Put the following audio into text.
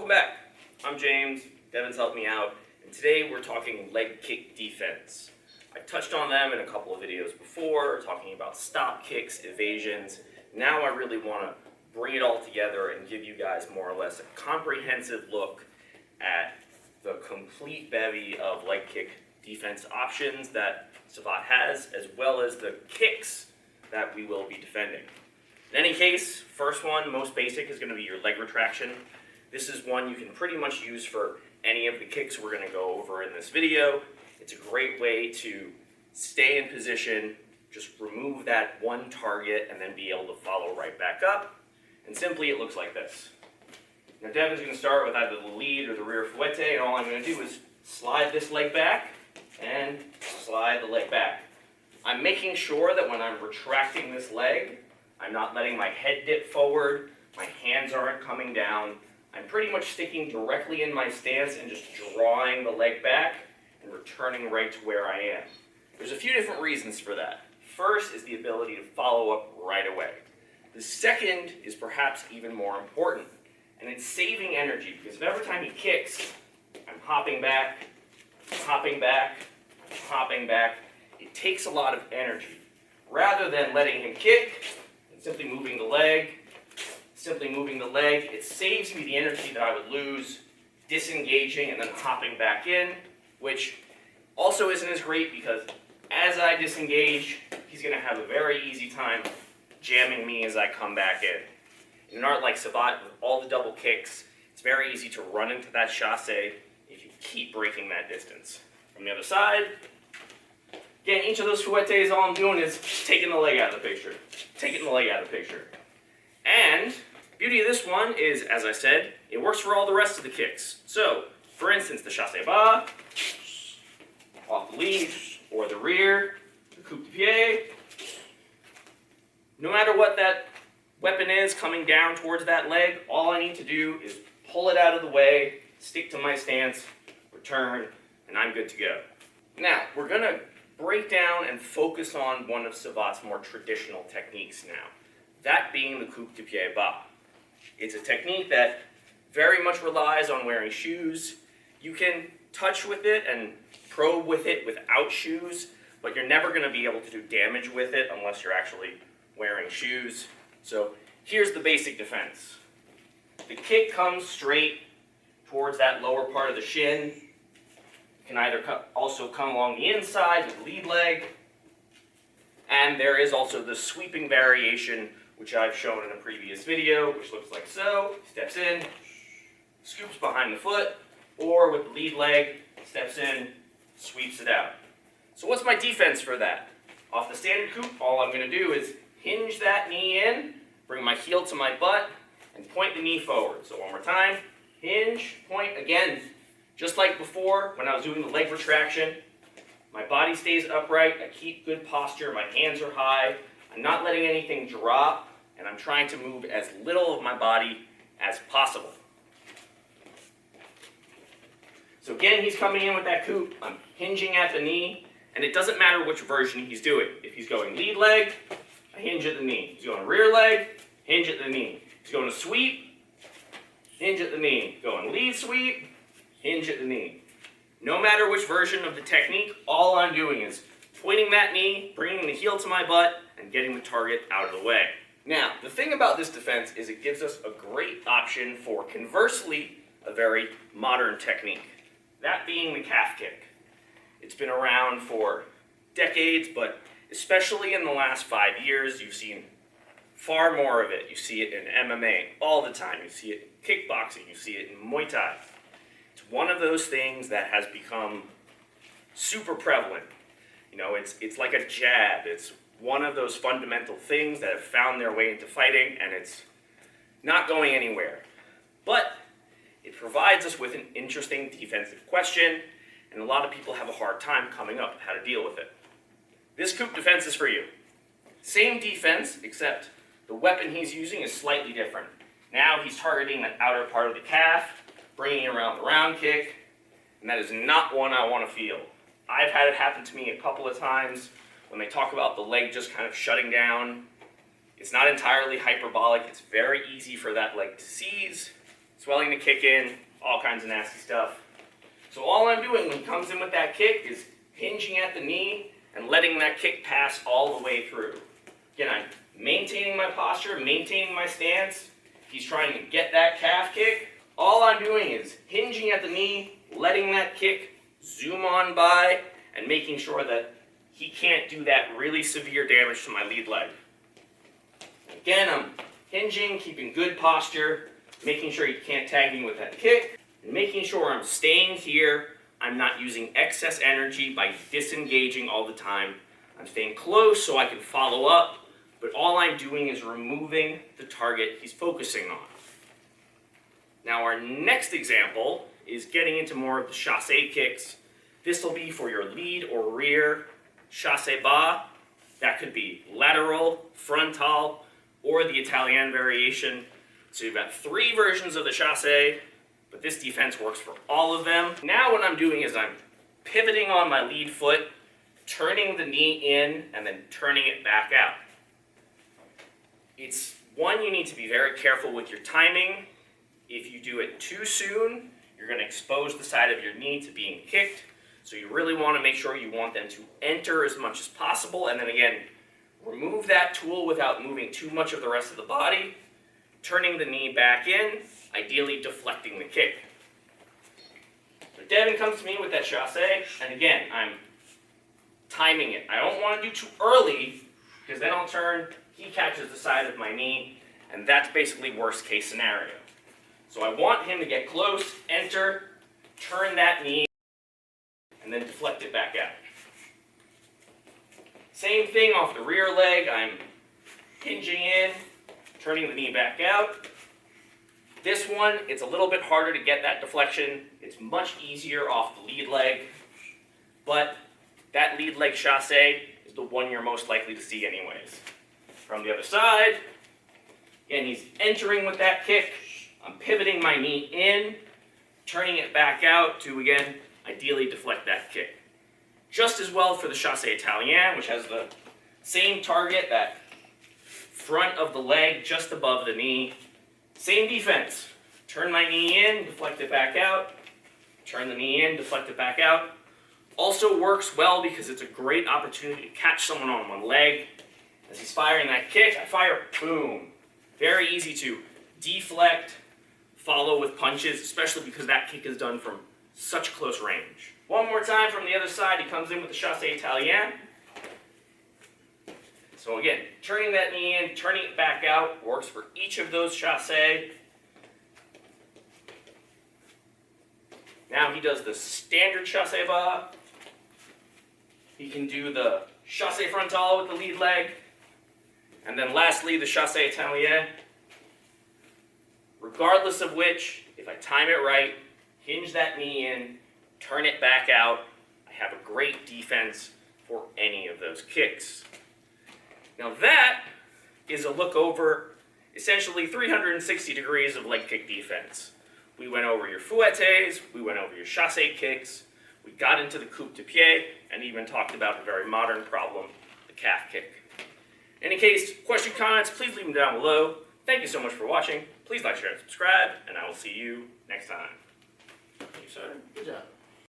Welcome back. I'm James, Devin's helped me out, and today we're talking leg kick defense. I touched on them in a couple of videos before, talking about stop kicks, evasions. Now I really want to bring it all together and give you guys more or less a comprehensive look at the complete bevy of leg kick defense options that Savate has, as well as the kicks that we will be defending. In any case, first one, most basic, is going to be your leg retraction. This is one you can pretty much use for any of the kicks we're going to go over in this video. It's a great way to stay in position, just remove that one target, and then be able to follow right back up. And simply it looks like this. Now Devin's going to start with either the lead or the rear fouette, and all I'm going to do is slide this leg back and slide the leg back. I'm making sure that when I'm retracting this leg, I'm not letting my head dip forward, my hands aren't coming down. I'm pretty much sticking directly in my stance and just drawing the leg back and returning right to where I am. There's a few different reasons for that. First is the ability to follow up right away. The second is perhaps even more important, and it's saving energy, because every time he kicks, I'm hopping back, hopping back, hopping back. It takes a lot of energy. Rather than letting him kick and simply moving the leg, it saves me the energy that I would lose disengaging and then hopping back in, which also isn't as great because as I disengage, he's going to have a very easy time jamming me as I come back in. In an art like Savate, with all the double kicks, it's very easy to run into that chasse if you keep breaking that distance. From the other side, again, each of those fouettes, all I'm doing is taking the leg out of the picture. And the beauty of this one is, as I said, it works for all the rest of the kicks. So, for instance, the chasse bas, off the lead, or the rear, the coup de pied. No matter what that weapon is coming down towards that leg, all I need to do is pull it out of the way, stick to my stance, return, and I'm good to go. Now, we're going to break down and focus on one of Savate's more traditional techniques now, that being the coup de pied bas. It's a technique that very much relies on wearing shoes. You can touch with it and probe with it without shoes, but you're never going to be able to do damage with it unless you're actually wearing shoes. So here's the basic defense. The kick comes straight towards that lower part of the shin. It can either also come along the inside with the lead leg, and there is also the sweeping variation, which I've shown in a previous video, which looks like so. Steps in, scoops behind the foot, or with the lead leg, steps in, sweeps it out. So what's my defense for that? Off the standard coup, all I'm going to do is hinge that knee in, bring my heel to my butt, and point the knee forward. So one more time, hinge, point again. Just like before, when I was doing the leg retraction, my body stays upright, I keep good posture, my hands are high, I'm not letting anything drop, and I'm trying to move as little of my body as possible. So again, he's coming in with that coup, I'm hinging at the knee, and it doesn't matter which version he's doing. If he's going lead leg, I hinge at the knee. He's going rear leg, hinge at the knee. He's going to sweep, hinge at the knee. Going lead sweep, hinge at the knee. No matter which version of the technique, all I'm doing is pointing that knee, bringing the heel to my butt, and getting the target out of the way. Now, the thing about this defense is it gives us a great option for, conversely, a very modern technique. That being the calf kick. It's been around for decades, but especially in the last 5 years, you've seen far more of it. You see it in MMA all the time. You see it in kickboxing. You see it in Muay Thai. It's one of those things that has become super prevalent. You know, it's like a jab. It's one of those fundamental things that have found their way into fighting, and it's not going anywhere. But it provides us with an interesting defensive question, and a lot of people have a hard time coming up with how to deal with it. This coup defense is for you. Same defense, except the weapon he's using is slightly different. Now he's targeting the outer part of the calf, bringing around the round kick, and that is not one I want to feel. I've had it happen to me a couple of times when they talk about the leg just kind of shutting down. It's not entirely hyperbolic. It's very easy for that leg to seize, swelling to kick in, all kinds of nasty stuff. So all I'm doing when he comes in with that kick is hinging at the knee and letting that kick pass all the way through. Again, I'm maintaining my posture, maintaining my stance. He's trying to get that calf kick. All I'm doing is hinging at the knee, letting that kick zoom on by, and making sure that he can't do that really severe damage to my lead leg. Again, I'm hinging, keeping good posture, making sure he can't tag me with that kick, and making sure I'm staying here. I'm not using excess energy by disengaging all the time. I'm staying close so I can follow up, but all I'm doing is removing the target he's focusing on. Now our next example is getting into more of the chasse kicks. This will be for your lead or rear chasse bas. That could be lateral, frontal, or the Italian variation. So you've got 3 versions of the chasse, but this defense works for all of them. Now what I'm doing is I'm pivoting on my lead foot, turning the knee in, and then turning it back out. It's one, you need to be very careful with your timing. If you do it too soon, you're going to expose the side of your knee to being kicked. So you really want to make sure you want them to enter as much as possible, and then again, remove that tool without moving too much of the rest of the body, turning the knee back in, ideally deflecting the kick. So Devin comes to me with that chasse, and again, I'm timing it. I don't want to do too early, because then I'll turn, he catches the side of my knee, and that's basically worst case scenario. So I want him to get close, enter, turn that knee, and then deflect it back out. Same thing off the rear leg. I'm hinging in, turning the knee back out. This one, it's a little bit harder to get that deflection. It's much easier off the lead leg, but that lead leg chasse is the one you're most likely to see anyways. From the other side, again, he's entering with that kick. I'm pivoting my knee in, turning it back out to, again, ideally deflect that kick. Just as well for the chasse Italien, which has the same target, that front of the leg just above the knee. Same defense. Turn my knee in, deflect it back out. Turn the knee in, deflect it back out. Also works well because it's a great opportunity to catch someone on one leg. As he's firing that kick, I fire, boom. Very easy to deflect, follow with punches, especially because that kick is done from such close range. One more time from the other side, he comes in with the chasse Italien. So again, turning that knee in, turning it back out, works for each of those chasse. Now he does the standard chasse bas. He can do the chasse frontal with the lead leg. And then lastly, the chasse Italien. Regardless of which, if I time it right, hinge that knee in, turn it back out, I have a great defense for any of those kicks. Now that is a look over essentially 360 degrees of leg kick defense. We went over your fouettes, we went over your chasse kicks, we got into the coup de pied, and even talked about a very modern problem, the calf kick. In any case, questions, comments, please leave them down below. Thank you so much for watching. Please like, share, and subscribe, and I will see you next time. Thank you, sir. Good job.